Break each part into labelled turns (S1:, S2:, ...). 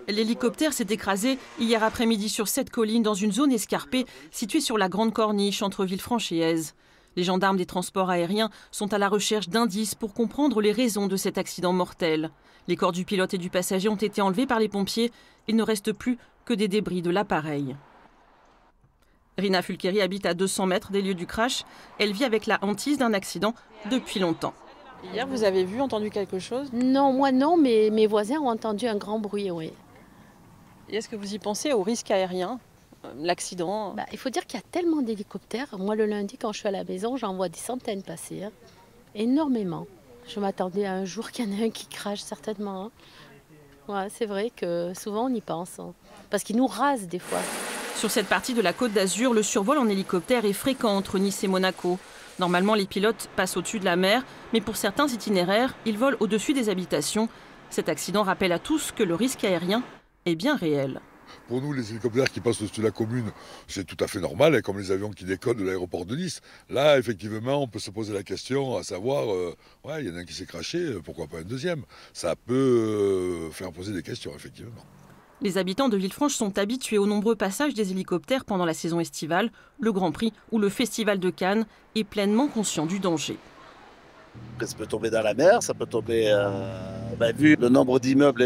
S1: L'hélicoptère s'est écrasé hier après-midi sur cette colline dans une zone escarpée située sur la Grande Corniche entre Villefranche et Èze. Les gendarmes des transports aériens sont à la recherche d'indices pour comprendre les raisons de cet accident mortel. Les corps du pilote et du passager ont été enlevés par les pompiers. Il ne reste plus que des débris de l'appareil. Rina Fulkeri habite à 200 mètres des lieux du crash. Elle vit avec la hantise d'un accident depuis longtemps. Hier, vous avez entendu quelque chose?
S2: Non, moi non, mais mes voisins ont entendu un grand bruit, oui.
S1: Et est-ce que vous y pensez au risque aérien, l'accident?
S2: Il faut dire qu'il y a tellement d'hélicoptères. Moi, le lundi, quand je suis à la maison, j'en vois des centaines passer. Hein. Énormément. Je m'attendais à un jour qu'il y en ait un qui crache, certainement. Hein. Ouais, c'est vrai que souvent, on y pense. Hein. Parce qu'ils nous rasent des fois.
S1: Sur cette partie de la Côte d'Azur, le survol en hélicoptère est fréquent entre Nice et Monaco. Normalement, les pilotes passent au-dessus de la mer, mais pour certains itinéraires, ils volent au-dessus des habitations. Cet accident rappelle à tous que le risque aérien est bien réel.
S3: Pour nous, les hélicoptères qui passent au-dessus de la commune, c'est tout à fait normal, comme les avions qui décollent de l'aéroport de Nice. Là, effectivement, on peut se poser la question à savoir, il y en a un qui s'est crashé, pourquoi pas un deuxième? Ça peut faire poser des questions, effectivement.
S1: Les habitants de Villefranche sont habitués aux nombreux passages des hélicoptères pendant la saison estivale, le Grand Prix ou le Festival de Cannes, et pleinement conscients du danger.
S4: Ça peut tomber dans la mer, ça peut tomber... vu le nombre d'immeubles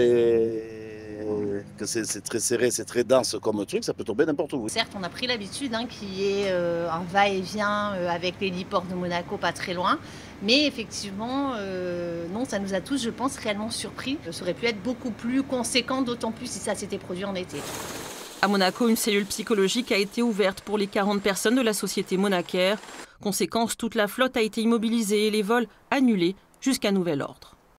S4: que c'est très serré, c'est très dense comme truc, ça peut tomber n'importe où.
S5: Certes, on a pris l'habitude qu'il y ait un va-et-vient avec l'héliport de Monaco pas très loin. Mais effectivement, non, ça nous a tous, je pense, réellement surpris. Ça aurait pu être beaucoup plus conséquent, d'autant plus si ça s'était produit en été.
S1: À Monaco, une cellule psychologique a été ouverte pour les 40 personnes de la société monacaire. Conséquence, toute la flotte a été immobilisée et les vols annulés jusqu'à nouvel ordre.